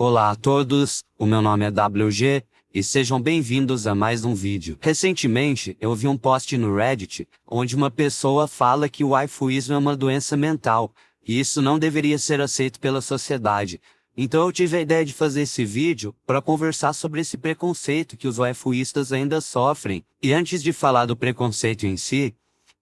Olá a todos, o meu nome é WG e sejam bem-vindos a mais um vídeo. Recentemente, eu vi um post no Reddit onde uma pessoa fala que o waifuísmo é uma doença mental e isso não deveria ser aceito pela sociedade. Então eu tive a ideia de fazer esse vídeo para conversar sobre esse preconceito que os waifuístas ainda sofrem. E antes de falar do preconceito em si,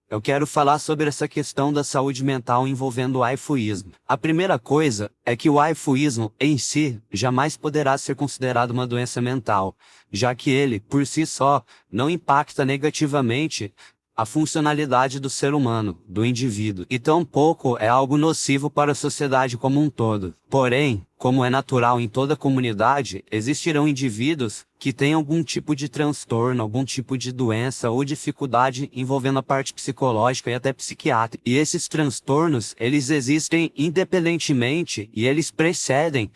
eu quero falar sobre essa questão da saúde mental envolvendo o waifuísmo. A primeira coisa é que o waifuísmo em si jamais poderá ser considerado uma doença mental, já que ele, por si só, não impacta negativamente a funcionalidade do ser humano, do indivíduo, e tampouco é algo nocivo para a sociedade como um todo. Porém, como é natural em toda comunidade, existirão indivíduos que têm algum tipo de transtorno, algum tipo de doença ou dificuldade envolvendo a parte psicológica e até psiquiátrica. E esses transtornos, eles existem independentemente e eles precedem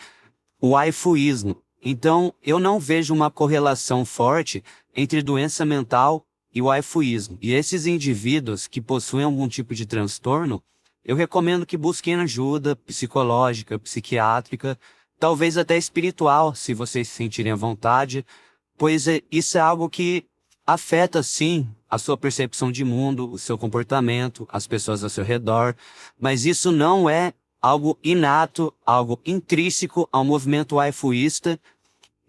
o waifuísmo. Então, eu não vejo uma correlação forte entre doença mental e o waifuísmo. E esses indivíduos que possuem algum tipo de transtorno, eu recomendo que busquem ajuda psicológica, psiquiátrica, talvez até espiritual, se vocês se sentirem à vontade, pois isso é algo que afeta, sim, a sua percepção de mundo, o seu comportamento, as pessoas ao seu redor, mas isso não é algo inato, algo intrínseco ao movimento waifuísta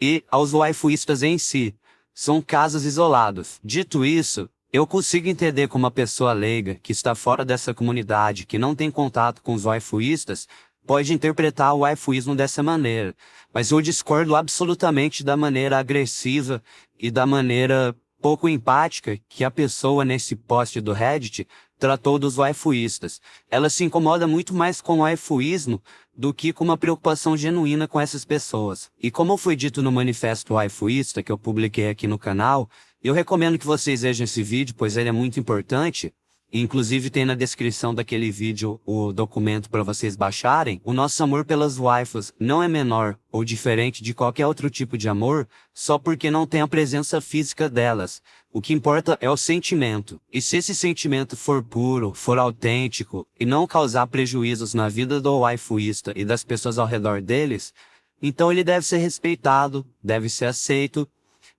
e aos waifuístas em si. São casos isolados. Dito isso, eu consigo entender como uma pessoa leiga, que está fora dessa comunidade, que não tem contato com os waifuístas, pode interpretar o waifuísmo dessa maneira. Mas eu discordo absolutamente da maneira agressiva e da maneira pouco empática que a pessoa nesse post do Reddit tratou dos waifuístas. Ela se incomoda muito mais com o waifuísmo do que com uma preocupação genuína com essas pessoas. E como foi dito no manifesto waifuísta que eu publiquei aqui no canal, eu recomendo que vocês vejam esse vídeo, pois ele é muito importante. Inclusive tem na descrição daquele vídeo o documento para vocês baixarem. O nosso amor pelas waifus não é menor ou diferente de qualquer outro tipo de amor, só porque não tem a presença física delas. O que importa é o sentimento. E se esse sentimento for puro, for autêntico e não causar prejuízos na vida do waifuísta e das pessoas ao redor deles, então ele deve ser respeitado, deve ser aceito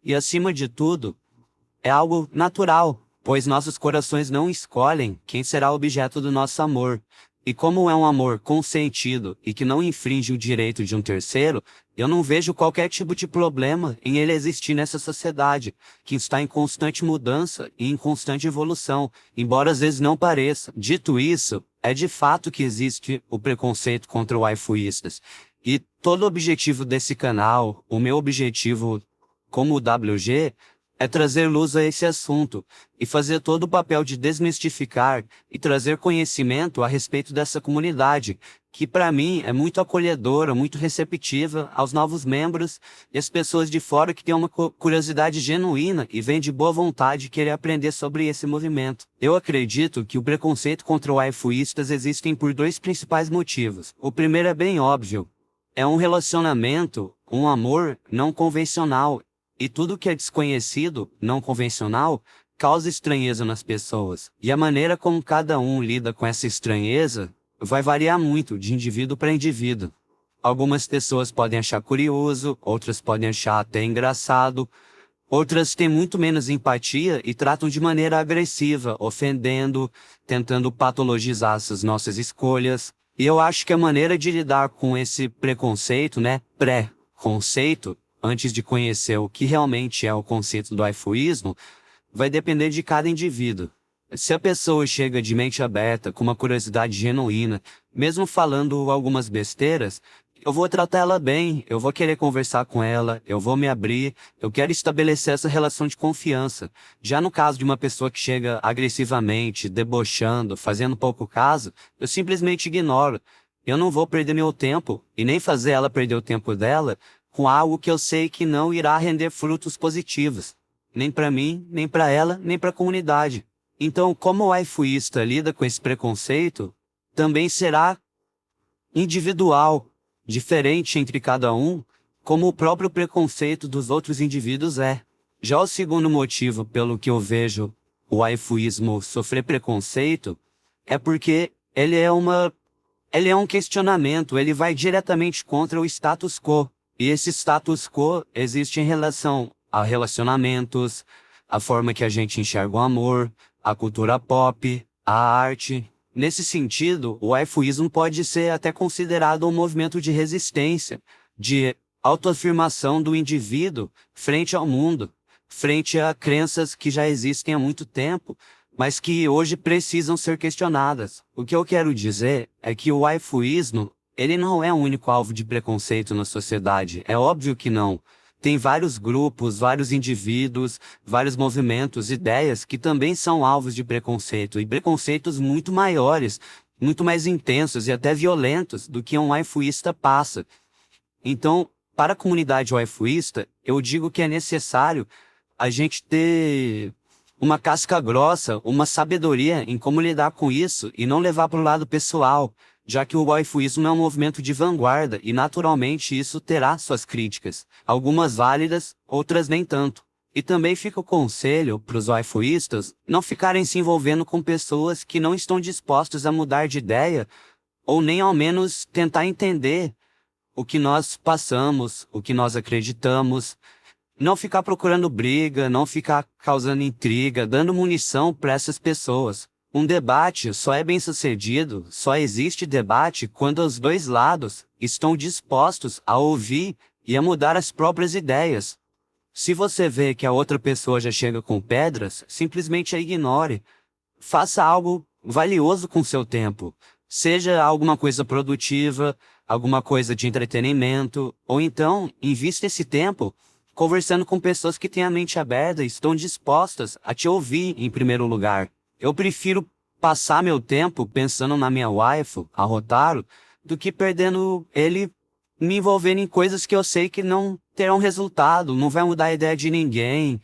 e, acima de tudo, é algo natural. Pois nossos corações não escolhem quem será o objeto do nosso amor. E como é um amor consentido e que não infringe o direito de um terceiro, eu não vejo qualquer tipo de problema em ele existir nessa sociedade, que está em constante mudança e em constante evolução, embora às vezes não pareça. Dito isso, é de fato que existe o preconceito contra waifuístas. E todo o objetivo desse canal, o meu objetivo como o WG, é trazer luz a esse assunto e fazer todo o papel de desmistificar e trazer conhecimento a respeito dessa comunidade, que para mim é muito acolhedora, muito receptiva aos novos membros e às pessoas de fora que têm uma curiosidade genuína e vêm de boa vontade querer aprender sobre esse movimento. Eu acredito que o preconceito contra waifuístas existem por dois principais motivos. O primeiro é bem óbvio. É um relacionamento, um amor não convencional. E tudo que é desconhecido, não convencional, causa estranheza nas pessoas. E a maneira como cada um lida com essa estranheza vai variar muito de indivíduo para indivíduo. Algumas pessoas podem achar curioso, outras podem achar até engraçado, outras têm muito menos empatia e tratam de maneira agressiva, ofendendo, tentando patologizar as nossas escolhas. E eu acho que a maneira de lidar com esse preconceito, pré-conceito, antes de conhecer o que realmente é o conceito do waifuísmo, vai depender de cada indivíduo. Se a pessoa chega de mente aberta, com uma curiosidade genuína, mesmo falando algumas besteiras, eu vou tratar ela bem, eu vou querer conversar com ela, eu vou me abrir, eu quero estabelecer essa relação de confiança. Já no caso de uma pessoa que chega agressivamente, debochando, fazendo pouco caso, eu simplesmente ignoro. Eu não vou perder meu tempo, e nem fazer ela perder o tempo dela, com algo que eu sei que não irá render frutos positivos, nem para mim, nem para ela, nem para a comunidade. Então, como o waifuísta lida com esse preconceito, também será individual, diferente entre cada um, como o próprio preconceito dos outros indivíduos é. Já o segundo motivo pelo que eu vejo o waifuísmo sofrer preconceito é porque ele é um questionamento, ele vai diretamente contra o status quo. E esse status quo existe em relação a relacionamentos, a forma que a gente enxerga o amor, a cultura pop, a arte. Nesse sentido, o waifuísmo pode ser até considerado um movimento de resistência, de autoafirmação do indivíduo frente ao mundo, frente a crenças que já existem há muito tempo, mas que hoje precisam ser questionadas. O que eu quero dizer é que o waifuísmo, ele não é o único alvo de preconceito na sociedade. É óbvio que não. Tem vários grupos, vários indivíduos, vários movimentos, ideias que também são alvos de preconceito, e preconceitos muito maiores, muito mais intensos e até violentos do que um waifuísta passa. Então, para a comunidade waifuísta, eu digo que é necessário a gente ter uma casca grossa, uma sabedoria em como lidar com isso e não levar para o lado pessoal, já que o waifuísmo é um movimento de vanguarda e naturalmente isso terá suas críticas, algumas válidas, outras nem tanto. E também fica o conselho para os waifuístas não ficarem se envolvendo com pessoas que não estão dispostos a mudar de ideia ou nem ao menos tentar entender o que nós passamos, o que nós acreditamos. Não ficar procurando briga, não ficar causando intriga, dando munição para essas pessoas. Um debate só é bem-sucedido, só existe debate quando os dois lados estão dispostos a ouvir e a mudar as próprias ideias. Se você vê que a outra pessoa já chega com pedras, simplesmente a ignore. Faça algo valioso com seu tempo. Seja alguma coisa produtiva, alguma coisa de entretenimento, ou então invista esse tempo conversando com pessoas que têm a mente aberta e estão dispostas a te ouvir em primeiro lugar. Eu prefiro passar meu tempo pensando na minha waifu, a Hotaru, do que perdendo ele me envolvendo em coisas que eu sei que não terão resultado, não vai mudar a ideia de ninguém,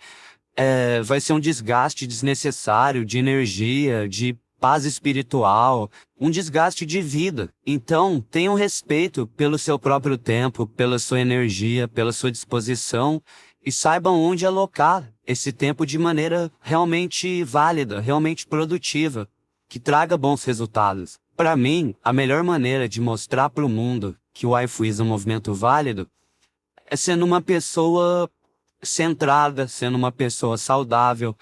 vai ser um desgaste desnecessário de energia, de paz espiritual, um desgaste de vida. Então, tenham respeito pelo seu próprio tempo, pela sua energia, pela sua disposição e saibam onde alocar esse tempo de maneira realmente válida, realmente produtiva, que traga bons resultados. Para mim, a melhor maneira de mostrar para o mundo que o waifuísmo é um movimento válido é sendo uma pessoa centrada, sendo uma pessoa saudável,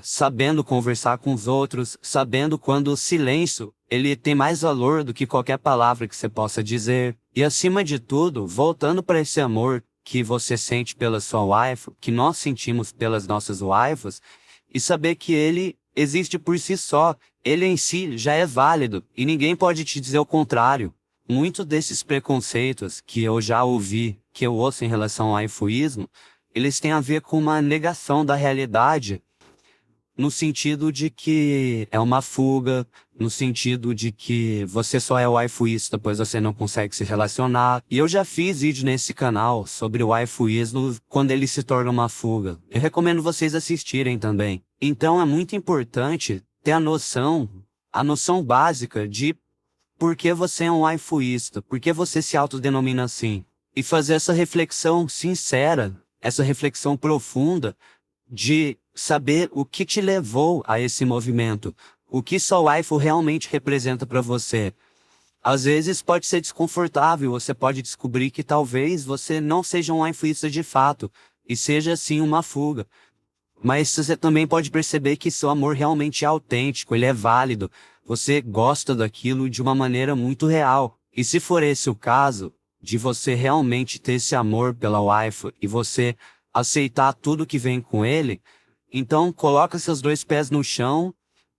sabendo conversar com os outros, sabendo quando o silêncio ele tem mais valor do que qualquer palavra que você possa dizer. E acima de tudo, voltando para esse amor que você sente pela sua waifu, que nós sentimos pelas nossas waifus, e saber que ele existe por si só, ele em si já é válido, e ninguém pode te dizer o contrário. Muitos desses preconceitos que eu já ouvi, que eu ouço em relação ao waifuísmo, eles têm a ver com uma negação da realidade, no sentido de que é uma fuga, no sentido de que você só é waifuísta, pois você não consegue se relacionar. E eu já fiz vídeo nesse canal sobre o waifuísmo quando ele se torna uma fuga. Eu recomendo vocês assistirem também. Então é muito importante ter a noção básica de por que você é um waifuísta, por que você se autodenomina assim. E fazer essa reflexão sincera, essa reflexão profunda de saber o que te levou a esse movimento, o que sua waifu realmente representa para você. Às vezes pode ser desconfortável, você pode descobrir que talvez você não seja um waifuísta de fato, e seja sim uma fuga. Mas você também pode perceber que seu amor realmente é autêntico, ele é válido, você gosta daquilo de uma maneira muito real. E se for esse o caso, de você realmente ter esse amor pela waifu e você aceitar tudo que vem com ele, então coloca seus dois pés no chão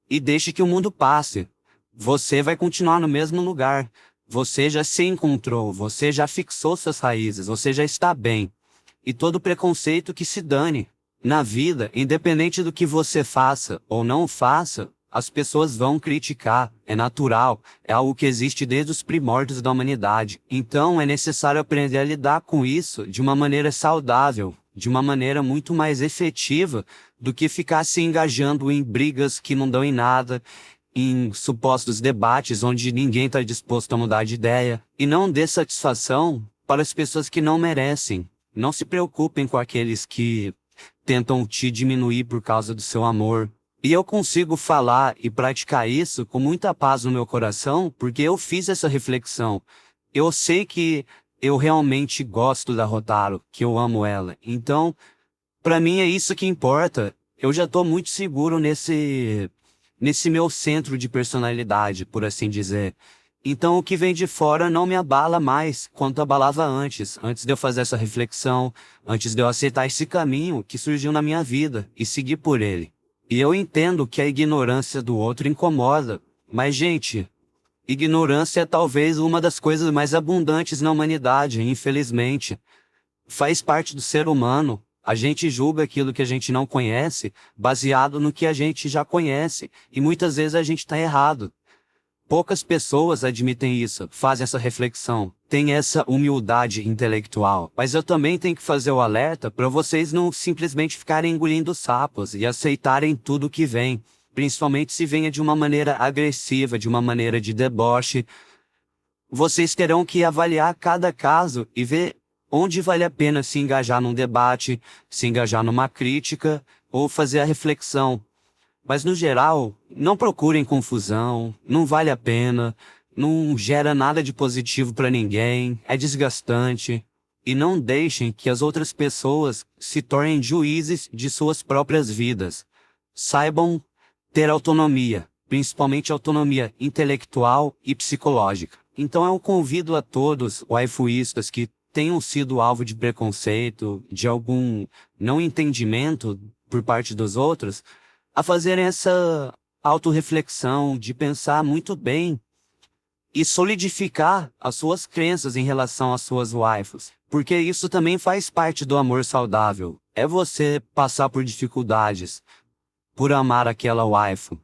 e deixe que o mundo passe. Você vai continuar no mesmo lugar. Você já se encontrou, você já fixou suas raízes, você já está bem. E todo preconceito que se dane. Na vida, independente do que você faça ou não faça, as pessoas vão criticar, é natural, é algo que existe desde os primórdios da humanidade. Então é necessário aprender a lidar com isso de uma maneira saudável, de uma maneira muito mais efetiva do que ficar se engajando em brigas que não dão em nada, em supostos debates onde ninguém está disposto a mudar de ideia. E não dê satisfação para as pessoas que não merecem. Não se preocupem com aqueles que tentam te diminuir por causa do seu amor. E eu consigo falar e praticar isso com muita paz no meu coração, porque eu fiz essa reflexão. Eu sei que eu realmente gosto da Rotaro, que eu amo ela. Então, pra mim é isso que importa. Eu já tô muito seguro nesse meu centro de personalidade, por assim dizer. Então o que vem de fora não me abala mais quanto abalava antes de eu fazer essa reflexão, antes de eu aceitar esse caminho que surgiu na minha vida e seguir por ele. E eu entendo que a ignorância do outro incomoda, mas gente, ignorância é talvez uma das coisas mais abundantes na humanidade, infelizmente. Faz parte do ser humano. A gente julga aquilo que a gente não conhece, baseado no que a gente já conhece, e muitas vezes a gente está errado. Poucas pessoas admitem isso, fazem essa reflexão, têm essa humildade intelectual. Mas eu também tenho que fazer o alerta para vocês não simplesmente ficarem engolindo sapos e aceitarem tudo que vem, principalmente se venha de uma maneira agressiva, de uma maneira de deboche. Vocês terão que avaliar cada caso e ver onde vale a pena se engajar num debate, se engajar numa crítica ou fazer a reflexão. Mas no geral, não procurem confusão, não vale a pena, não gera nada de positivo para ninguém, é desgastante. E não deixem que as outras pessoas se tornem juízes de suas próprias vidas. Saibam ter autonomia, principalmente autonomia intelectual e psicológica. Então eu convido a todos, waifuístas, que tenham sido alvo de preconceito, de algum não entendimento por parte dos outros, a fazerem essa autorreflexão, de pensar muito bem e solidificar as suas crenças em relação às suas waifus. Porque isso também faz parte do amor saudável. É você passar por dificuldades, por amar aquela waifu.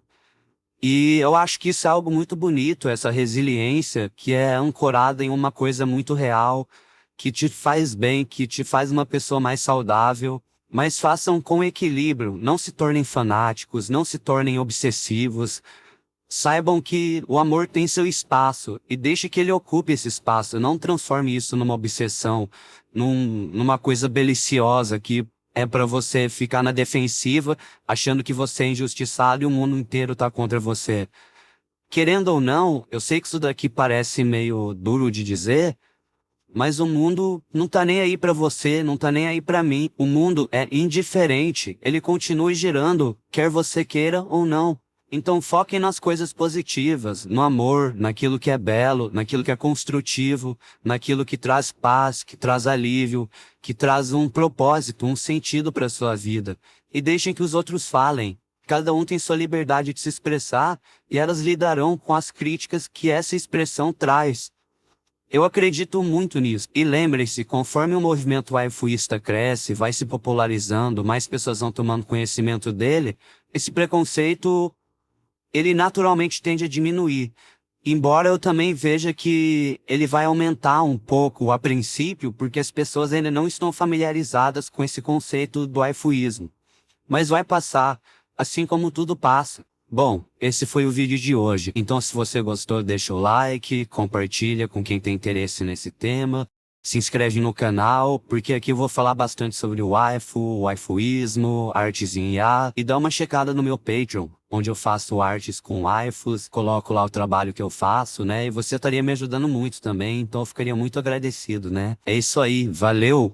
E eu acho que isso é algo muito bonito, essa resiliência que é ancorada em uma coisa muito real, que te faz bem, que te faz uma pessoa mais saudável. Mas façam com equilíbrio, não se tornem fanáticos, não se tornem obsessivos. Saibam que o amor tem seu espaço e deixe que ele ocupe esse espaço. Não transforme isso numa obsessão, numa coisa beliciosa que é pra você ficar na defensiva, achando que você é injustiçado e o mundo inteiro tá contra você. Querendo ou não, eu sei que isso daqui parece meio duro de dizer, mas o mundo não tá nem aí pra você, não tá nem aí pra mim. O mundo é indiferente, ele continua girando, quer você queira ou não. Então foquem nas coisas positivas, no amor, naquilo que é belo, naquilo que é construtivo, naquilo que traz paz, que traz alívio, que traz um propósito, um sentido para sua vida. E deixem que os outros falem. Cada um tem sua liberdade de se expressar e elas lidarão com as críticas que essa expressão traz. Eu acredito muito nisso. E lembre-se, conforme o movimento waifuísta cresce, vai se popularizando, mais pessoas vão tomando conhecimento dele, esse preconceito, ele naturalmente tende a diminuir. Embora eu também veja que ele vai aumentar um pouco a princípio, porque as pessoas ainda não estão familiarizadas com esse conceito do waifuísmo. Mas vai passar, assim como tudo passa. Bom, esse foi o vídeo de hoje. Então se você gostou, deixa o like, compartilha com quem tem interesse nesse tema. Se inscreve no canal, porque aqui eu vou falar bastante sobre o waifu, waifuísmo, artes em IA. E dá uma checada no meu Patreon, onde eu faço artes com waifus, coloco lá o trabalho que eu faço, né? E você estaria me ajudando muito também, então eu ficaria muito agradecido, né? É isso aí, valeu!